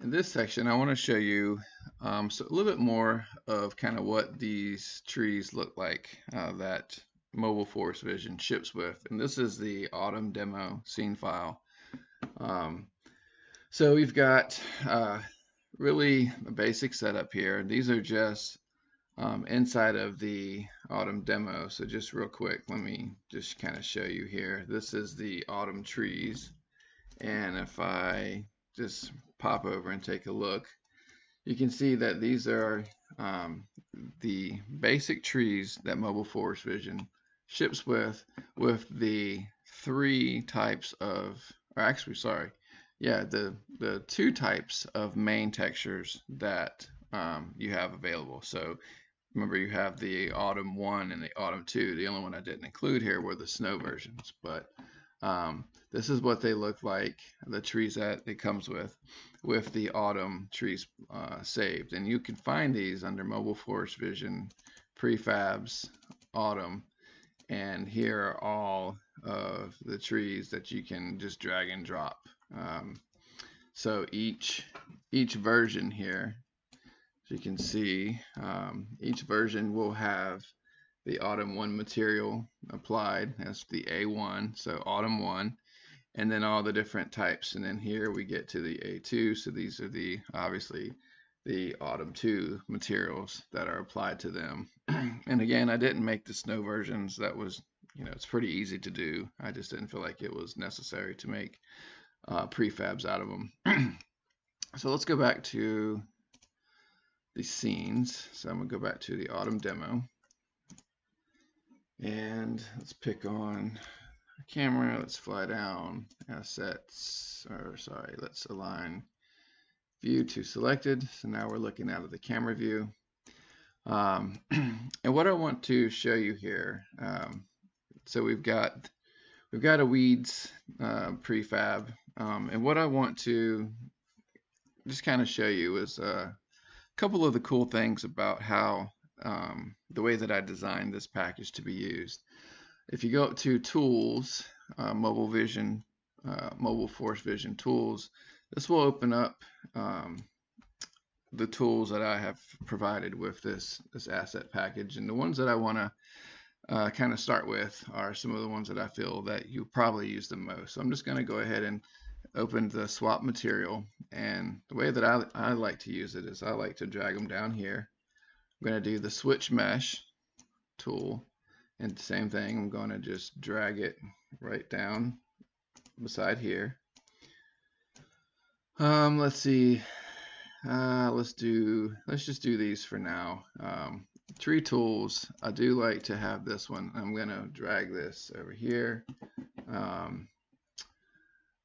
In this section, I want to show you a little bit more of kind of what these trees look like that Mobile Forest Vision ships with. And this is the autumn demo scene file. So we've got really a basic setup here. These are just inside of the autumn demo. So just real quick, let me just kind of show you here. This is the autumn trees. And if I just pop over and take a look, you can see that these are the basic trees that Mobile Forest Vision ships with the three types of, or actually, sorry, yeah, the two types of main textures that you have available. So remember, you have the Autumn 1 and the Autumn 2. The only one I didn't include here were the snow versions, but this is what they look like, the trees that it comes with the autumn trees saved. And you can find these under Mobile Forest Vision prefabs autumn. And here are all of the trees that you can just drag and drop. So each version here, as you can see, each version will have the Autumn 1 material applied as the A1, so Autumn 1, and then all the different types. And then here we get to the A2, so these are the obviously the Autumn 2 materials that are applied to them. And again, I didn't make the snow versions. That was, it's pretty easy to do. I just didn't feel like it was necessary to make prefabs out of them. So let's go back to the scenes. So I'm gonna go back to the autumn demo. And let's pick on camera. Let's fly down assets, or sorry, let's align view to selected. So now we're looking out of the camera view. And what I want to show you here, so we've got a weeds prefab, and what I want to just kind of show you is a couple of the cool things about how the way that I designed this package to be used. If you go up to Tools, Mobile Forest Vision Tools, this will open up the tools that I have provided with this asset package. And the ones that I want to kind of start with are some of the ones that I feel that you probably use the most. So I'm just going to go ahead and open the swap material. And the way that I like to use it is I like to drag them down here. I'm going to do the switch mesh tool, and the same thing, I'm going to just drag it right down beside here. Let's see, let's just do these for now. Tree tools, I do like to have this one. I'm going to drag this over here.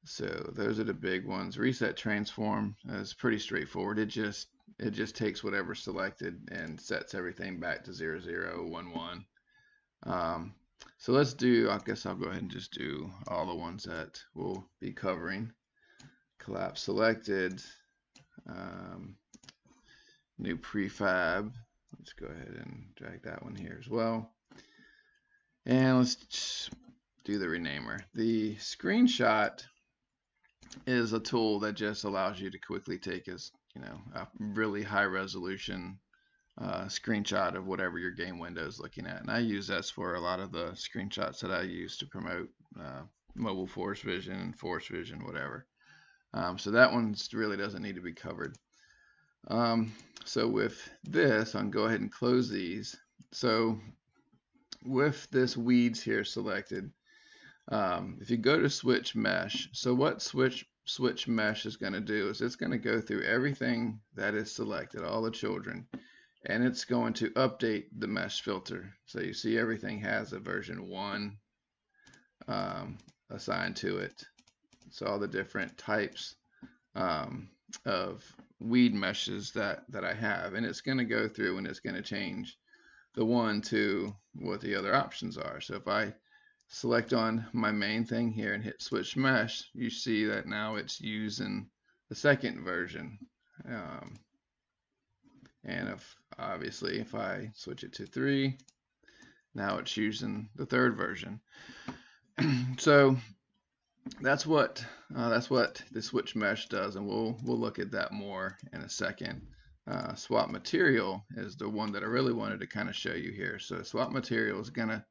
So those are the big ones. Reset transform is pretty straightforward. It just takes whatever selected and sets everything back to 0, 0, 1, 1. So let's do, I guess I'll go ahead and just do all the ones that we'll be covering. Collapse selected, new prefab. Let's go ahead and drag that one here as well. And let's do the renamer. The screenshot is a tool that just allows you to quickly take a really high resolution screenshot of whatever your game window is looking at. And I use that for a lot of the screenshots that I use to promote Mobile Forest Vision and Forest Vision, whatever. So that one really doesn't need to be covered. So with this, I'll go ahead and close these. So with this weeds here selected, if you go to switch mesh, so what switch mesh is going to do is it's going to go through everything that is selected, all the children, and it's going to update the mesh filter. So you see everything has a version 1 assigned to it. So all the different types of weed meshes that I have, and it's going to go through and it's going to change the one to what the other options are. So if I select on my main thing here and hit switch mesh, you see that now it's using the second version. And obviously if I switch it to 3, now it's using the third version. So that's what the switch mesh does, and we'll look at that more in a second. Swap material is the one that I really wanted to kind of show you here. So swap material is gonna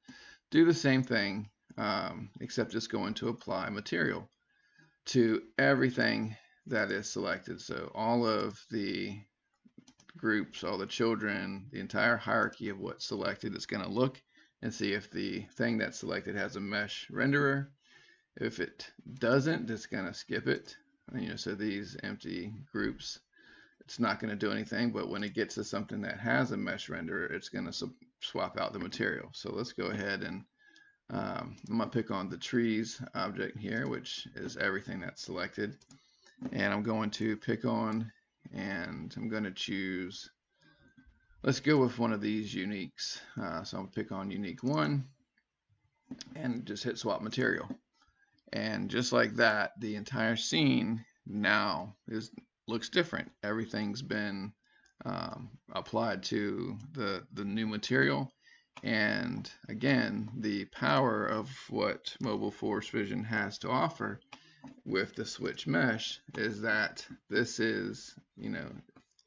do the same thing, except it's going to apply material to everything that is selected. So all of the groups, all the children, the entire hierarchy of what's selected, it's going to look and see if the thing that's selected has a mesh renderer. If it doesn't, it's going to skip it. And, so these empty groups, it's not going to do anything, but when it gets to something that has a mesh renderer, it's going to swap out the material. So let's go ahead and I'm going to pick on the trees object here, which is everything that's selected. And I'm going to pick on, and I'm going to choose, let's go with one of these uniques. So I'm going to pick on unique 1 and just hit swap material. And just like that, the entire scene now looks different. Everything's been applied to the new material. And again, the power of what mobile ForestVision has to offer with the switch mesh is that this is,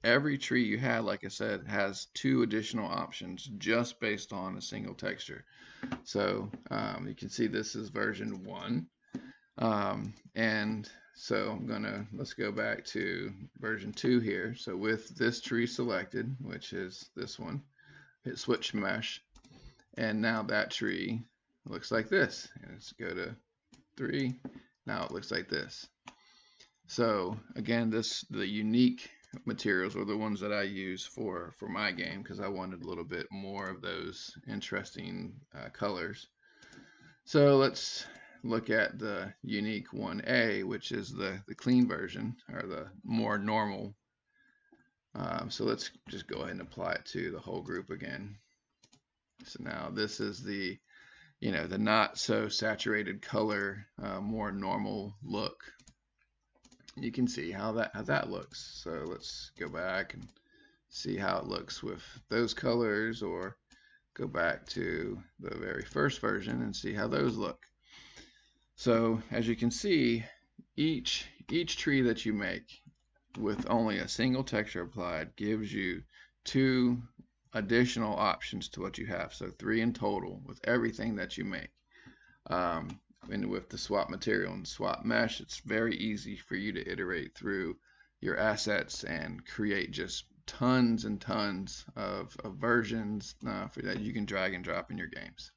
every tree you had, like I said, has 2 additional options just based on a single texture. So you can see this is version 1. And so let's go back to version 2 here. So with this tree selected, which is this one, hit switch mesh. And now that tree looks like this. And let's go to 3. Now it looks like this. So again, the unique materials are the ones that I use for my game because I wanted a little bit more of those interesting colors. So let's look at the unique 1A, which is the clean version, or the more normal. So let's just go ahead and apply it to the whole group again. So now this is the the not so saturated color, more normal look. You can see how that looks. So let's go back and see how it looks with those colors, or go back to the very first version and see how those look. So as you can see, each tree that you make with only a single texture applied gives you 2 additional options to what you have. So 3 in total with everything that you make. And with the swap material and swap mesh, it's very easy for you to iterate through your assets and create just tons and tons of versions that you can drag and drop in your games.